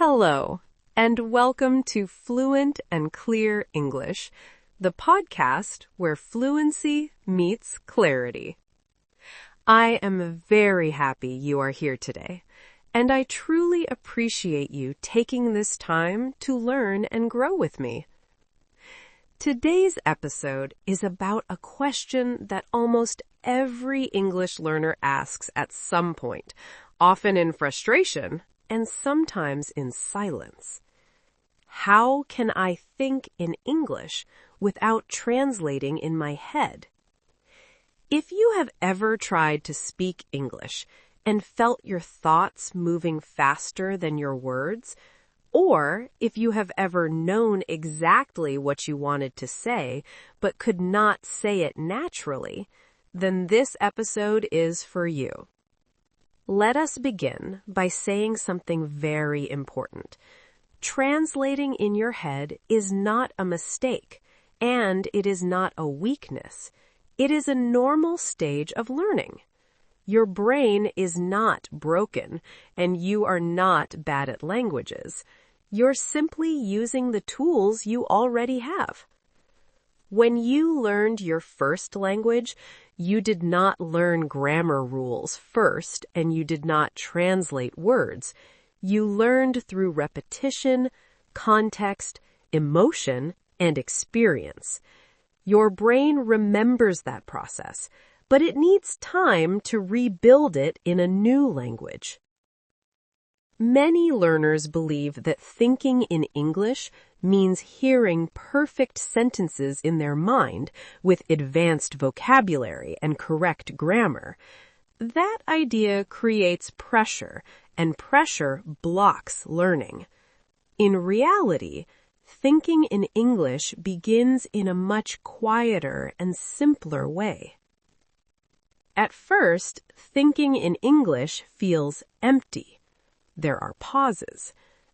Hello, and welcome to Fluent and Clear English, the podcast where fluency meets clarity. I am very happy you are here today, and I truly appreciate you taking this time to learn and grow with me. Today's episode is about a question that almost every English learner asks at some point, often in frustration and sometimes in silence. How can I think in English without translating in my head? If you have ever tried to speak English and felt your thoughts moving faster than your words, or if you have ever known exactly what you wanted to say but could not say it naturally, then this episode is for you. Let us begin by saying something very important. Translating in your head is not a mistake, and it is not a weakness. It is a normal stage of learning. Your brain is not broken, and you are not bad at languages. You're simply using the tools you already have. When you learned your first language, you did not learn grammar rules first, and you did not translate words. You learned through repetition, context, emotion, and experience. Your brain remembers that process, but it needs time to rebuild it in a new language. Many learners believe that thinking in English means hearing perfect sentences in their mind with advanced vocabulary and correct grammar. That idea creates pressure, and pressure blocks learning. In reality, thinking in English begins in a much quieter and simpler way. At first, thinking in English feels empty. There are pauses.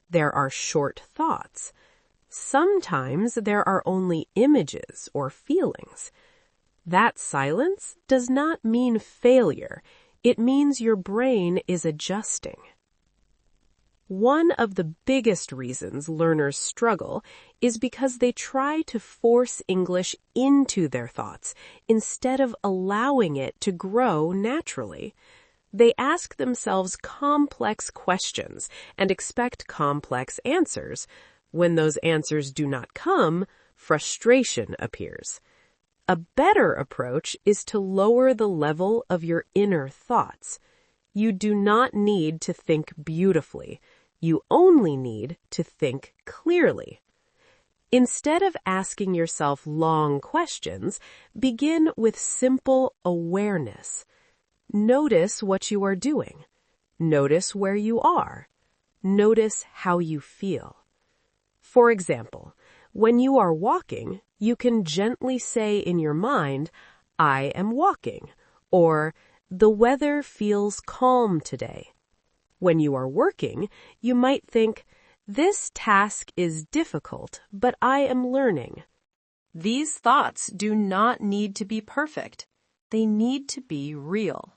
There are short thoughts. Sometimes there are only images or feelings. That silence does not mean failure. It means your brain is adjusting. One of the biggest reasons learners struggle is because they try to force English into their thoughts instead of allowing it to grow naturally. They ask themselves complex questions and expect complex answers. When those answers do not come, frustration appears. A better approach is to lower the level of your inner thoughts. You do not need to think beautifully. You only need to think clearly. Instead of asking yourself long questions, begin with simple awareness. Notice what you are doing. Notice where you are. Notice how you feel. For example, when you are walking, you can gently say in your mind, I am walking, or the weather feels calm today. When you are working, you might think, this task is difficult, but I am learning. These thoughts do not need to be perfect. They need to be real.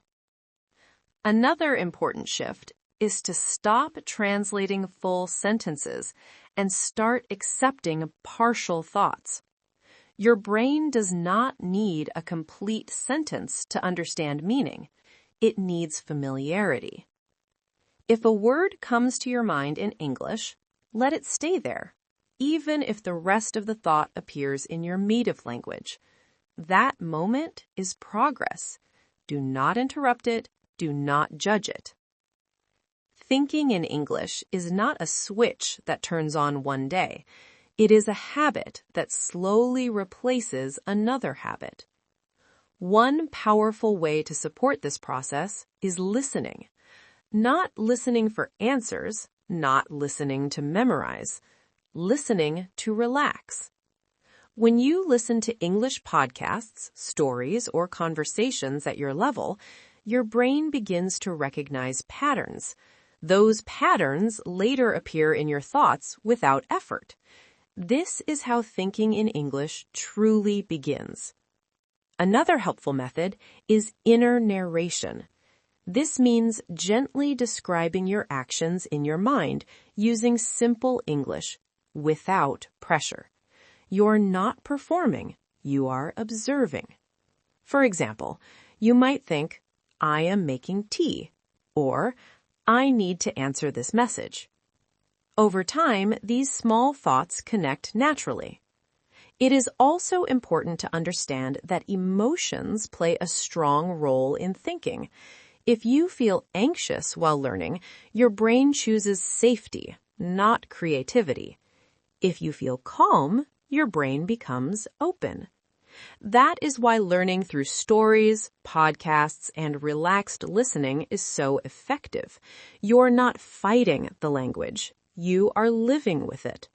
Another important shift is to stop translating full sentences and start accepting partial thoughts. Your brain does not need a complete sentence to understand meaning. It needs familiarity. If a word comes to your mind in English, let it stay there, even if the rest of the thought appears in your native language. That moment is progress. Do not interrupt it. Do not judge it. Thinking in English is not a switch that turns on one day. It is a habit that slowly replaces another habit. One powerful way to support this process is listening. Not listening for answers, not listening to memorize. Listening to relax. When you listen to English podcasts, stories, or conversations at your level, your brain begins to recognize patterns. Those patterns later appear in your thoughts without effort. This is how thinking in English truly begins. Another helpful method is inner narration. This means gently describing your actions in your mind using simple English without pressure. You're not performing, you are observing. For example, you might think, I am making tea, or I need to answer this message. Over time, these small thoughts connect naturally. It is also important to understand that emotions play a strong role in thinking. If you feel anxious while learning, your brain chooses safety, not creativity. If you feel calm, your brain becomes open. That is why learning through stories, podcasts, and relaxed listening is so effective. You're not fighting the language. You are living with it.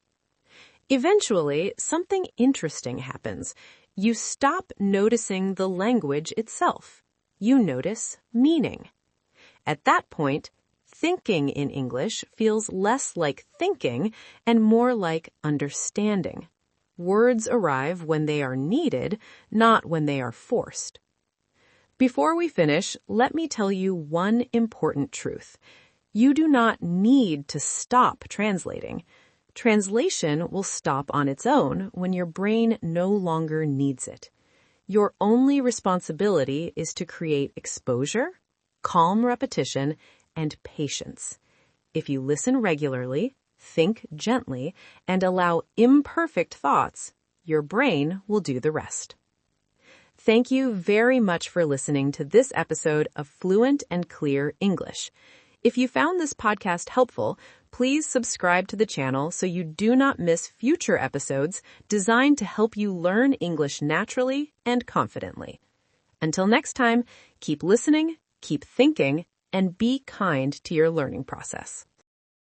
Eventually, something interesting happens. You stop noticing the language itself. You notice meaning. At that point, thinking in English feels less like thinking and more like understanding. Words arrive when they are needed, not when they are forced. Before we finish, let me tell you one important truth. You do not need to stop translating. Translation will stop on its own when your brain no longer needs it. Your only responsibility is to create exposure, calm repetition, and patience. If you listen regularly, think gently, and allow imperfect thoughts, your brain will do the rest. Thank you very much for listening to this episode of Fluent and Clear English. If you found this podcast helpful, please subscribe to the channel so you do not miss future episodes designed to help you learn English naturally and confidently. Until next time, keep listening, keep thinking, and be kind to your learning process.